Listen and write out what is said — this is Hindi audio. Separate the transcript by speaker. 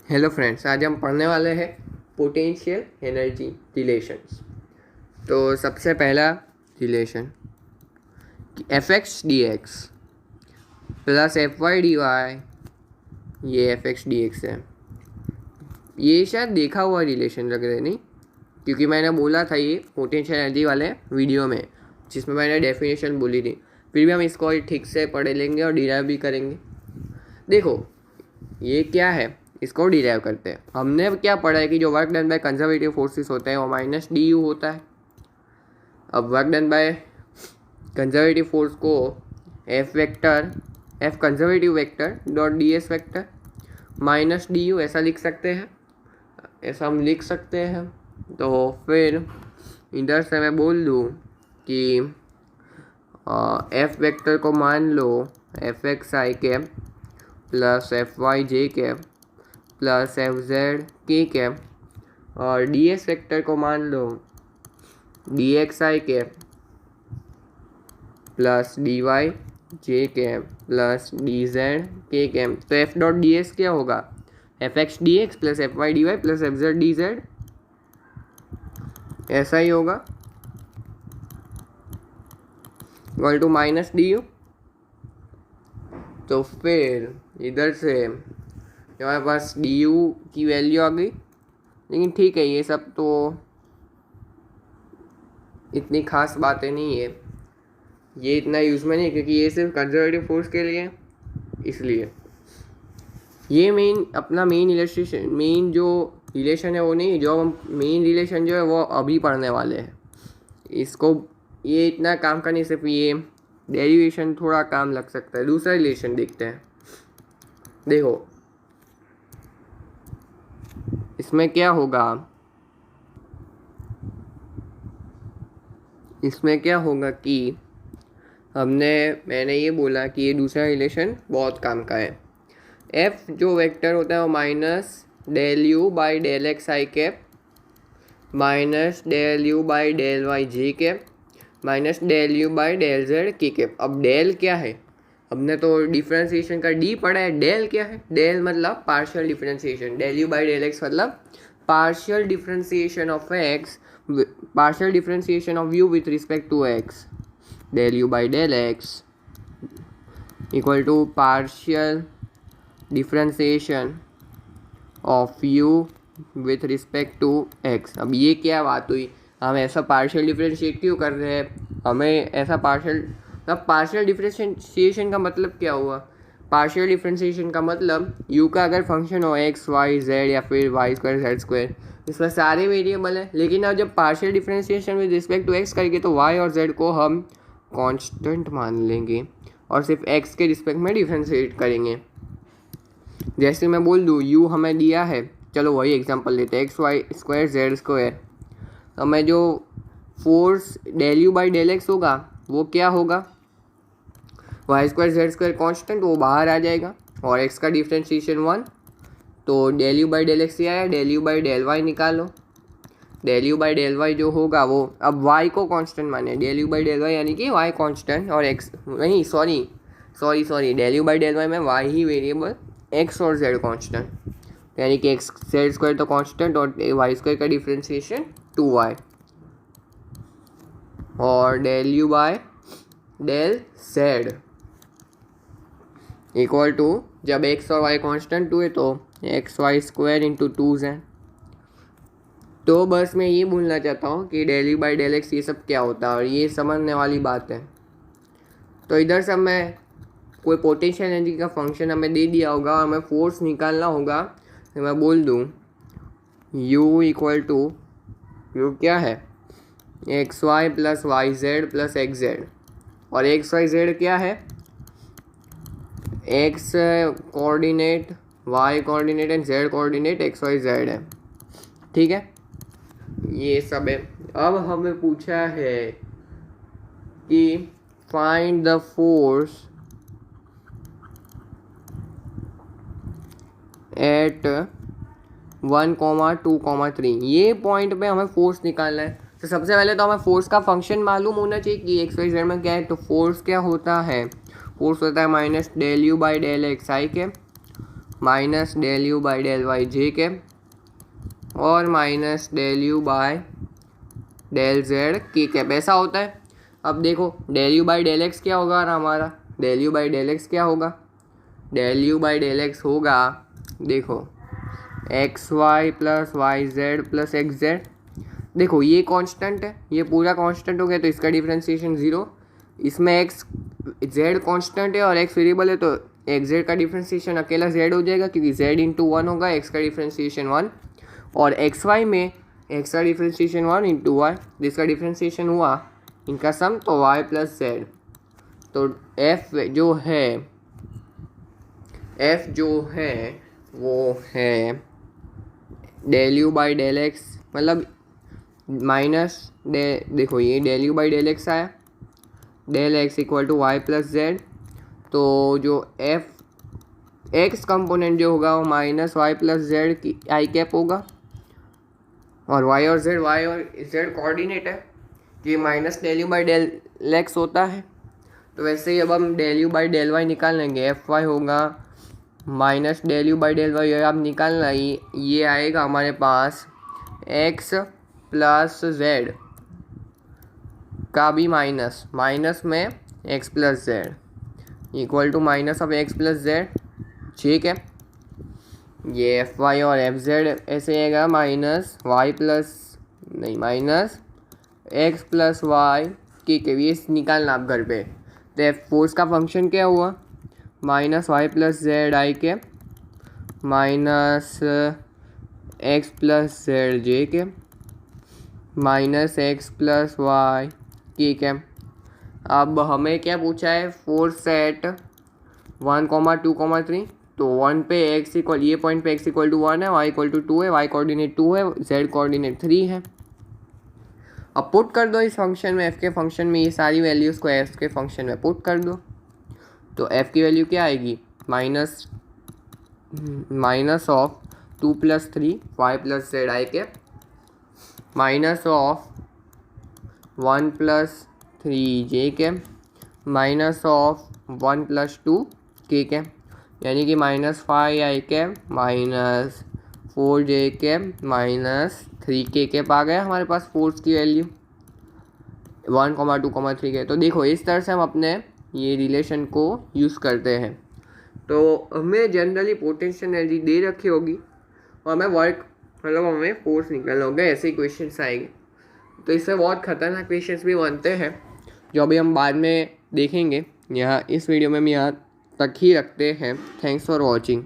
Speaker 1: हेलो फ्रेंड्स, आज हम पढ़ने वाले हैं पोटेंशियल एनर्जी रिलेशंस। तो सबसे पहला relation f x d x plus f y d y, ये एफ एक्स डी एक्स है। ये शायद देखा हुआ रिलेशन लग रहा है, नहीं? क्योंकि मैंने बोला था ये पोटेंशियल एनर्जी वाले वीडियो में, जिसमें मैंने डेफिनेशन बोली थी। फिर भी हम इसको ठीक से पढ़ लेंगे और डिराइव भी करेंगे। देखो ये क्या है, इसको डिराइव करते हैं। हमने क्या पढ़ा है कि जो work done by conservative forces होते हैं वो माइनस डी यू होता है। अब work done by conservative force को F vector, F conservative vector dot D S vector minus D U ऐसा लिख सकते हैं, ऐसा हम लिख सकते हैं। तो फिर इधर से मैं बोल दूँ कि एफ वेक्टर को मान लो f x i cap plus f y j cap plus f z के कैप, और डी एस वेक्टर को मान लो d x i cap plus d y j cap plus d z के कैप। तो एफ डॉट डी एस क्या होगा? F x d x plus f y d y plus f z d z, ऐसा ही होगा, equal to minus D u. तो फिर इधर से हमारे पास डी यू की वैल्यू आ गई। लेकिन ठीक है, ये सब तो इतनी खास बातें नहीं है, ये इतना यूज़ में नहीं, क्योंकि ये सिर्फ कंजर्वेटिव फोर्स के लिए, इसलिए ये मेन अपना मेन इलस्ट्रेशन, मेन जो रिलेशन है वो नहीं, जो हम मेन रिलेशन जो है वो अभी पढ़ने वाले हैं। इसको ये इतना काम का नहीं, सिर्फ ये डेरिवेशन थोड़ा काम लग सकता है। दूसरा रिलेशन देखते हैं। देखो इसमें क्या होगा, इसमें क्या होगा कि मैंने ये बोला कि ये दूसरा रिलेशन बहुत काम का है। एफ जो वेक्टर होता है वो minus del you by del x i cap minus del you by del y g cap minus del you by del z k cap. अब डेल क्या है? हमने तो डिफरेंशिएशन का डी पढ़ा है। डेल क्या है? डेल मतलब partial differentiation. Del you by del x मतलब partial differentiation of x, partial differentiation of U with respect to x. Del you by del x equal to partial differentiation of U with respect to x. अब ये क्या बात हुई? हम ऐसा पार्शियल डिफरेंशिएट क्यों कर रहे हैं? हमें ऐसा पार्शियल डिफरेंशिएशन का मतलब क्या हुआ? पार्शियल डिफरेंशिएशन का मतलब यू का अगर फंक्शन हो एक्स वाई जेड या फिर वाई स्क्वायर जेड स्क्वायर, इसमें सारे वेरिएबल हैं। लेकिन अब जब partial differentiation with respect to x करेंगे तो वाई और जेड को हम कांस्टेंट मान लेंगे और सिर्फ एक्स के रिस्पेक्ट में डिफरेंशिएट करेंगे। जैसे मैं बोल दूँ यू हमें दिया है, चलो वही एग्जांपल लेते हैं, x y square z square. हमें जो force del you by del x होगा वो क्या होगा? Y square z square constant, वो बाहर आ जाएगा और एक्स का डिफरेंशिएशन 1। तो del you by del x ये आया, del you by del y निकालो। Del you by del y जो होगा वो, अब वाई को कांस्टेंट माने, del you by del y यानी कि वाई कांस्टेंट और एक्स नहीं, sorry del you by del y में वाई ही वेरिएबल, एक्स और जेड कांस्टेंट, यानी कि एक्स जेड स्क्वायर तो कांस्टेंट और वाई स्क्वायर का डिफरेंशिएशन 2y, और del u by del z equal to, जब एक्स और वाई कांस्टेंट हुए तो x y square into 2z। तो बस मैं ये बोलना चाहता हूँ कि del you by del x ये सब क्या होता है और ये समझने वाली बात है। तो इधर से मैं कोई पोटेंशियल एनर्जी का फंक्शन हमें दे दिया होगा और हमें फोर्स निकालना होगा, तो मैं बोल दूँ u इक्वल टू, यू क्या है? X Y plus Y Z plus x Z, और एक्स वाई जेड क्या है? X coordinate, Y coordinate and Z coordinate X Y Z है। ठीक है, ये सब है। अब हमें पूछा है कि फाइंड द फोर्स एट 1, 2, 3, ये पॉइंट पे हमें फोर्स निकालना है। तो सबसे पहले तो हमें फोर्स का फंक्शन मालूम होना चाहिए कि एक्स वाई जेड में क्या है। तो फोर्स क्या होता है? फोर्स होता है minus del you by del x i के minus del you by del y j cap और minus del u by del z के कैप, ऐसा होता है। अब देखो del you by del x क्या होगा और हमारा del you by del x क्या होगा, del you by del x होगा, देखो x Y plus Y Z plus x z. देखो ये कांस्टेंट है, ये पूरा कांस्टेंट हो गया तो इसका डिफरेंशिएशन 0, इसमें एक्स जेड कांस्टेंट है और एक्स वेरिएबल है तो एक्स जेड का डिफरेंशिएशन अकेला जेड हो जाएगा क्योंकि जेड इंटू 1 होगा, एक्स का डिफरेंशिएशन 1, और एक्स वाई में एक्स का डिफरेंशिएशन 1 इंटू वाई, जिसका डिफरेंशिएशन हुआ इनका सम तो वाई प्लस जेड। तो एफ जो है वो है del you by del x, मतलब माइनस देखो ये del you by del x आया, del x equal to y plus z. तो जो एफ एक्स कंपोनेंट जो होगा वो माइनस वाई प्लस जेड की आई कैप होगा, और वाई और जेड कोऑर्डिनेट है, ये minus del you by del X होता है। तो वैसे ही अब हम del you by del Y निकाल लेंगे, एफ वाई होगा minus del you by del Y, अब निकालना ये आएगा हमारे पास एक्स प्लस जेड का भी माइनस में X plus Z equal to minus of X plus Z, ठीक है। ये एफ वाई और एफ जेड ऐसे आएगा माइनस एक्स प्लस वाई, ठीक है, ये निकालना आप घर पे। तो एफ फोर्स का फंक्शन क्या हुआ, minus Y plus Z I के minus X plus Z J के माइनस एक्स प्लस वाई, ठीक है। अब हमें क्या पूछा है, फोर्स एट 1, 2, 3, तो 1 पे एक्स इक्वल, ये पॉइंट पे एक्स इक्वल टू 1 है, वाई इक्वल टू 2 है, वाई कोऑर्डिनेट 2 है, जेड कोऑर्डिनेट 3 है। अब पुट कर दो इस फंक्शन में, एफ के फंक्शन में ये सारी वैल्यूज़ को एफ के फंक्शन में पुट कर दो, तो एफ की वैल्यू क्या आएगी, minus of 2 plus 3 Y plus Z I के माइनस ऑफ 1 प्लस 3 जे के माइनस ऑफ 1 प्लस 2 के के, यानी कि माइनस 5 आई के माइनस 4 जे के माइनस 3 के आ गया हमारे पास फोर्स की वैल्यू 1, 2, 3 के। तो देखो इस तरह से हम अपने ये रिलेशन को यूज़ करते हैं। तो हमें जनरली पोटेंशियल एनर्जी दे रखी होगी और हमें वर्क मतलब हमें फोर्स निकालना होगा, ऐसे ही क्वेश्चंस आएंगे। तो इससे बहुत ख़तरनाक क्वेश्चंस भी बनते हैं जो अभी हम बाद में देखेंगे। यहाँ इस वीडियो में हम यहाँ तक ही रखते हैं। Thanks for watching.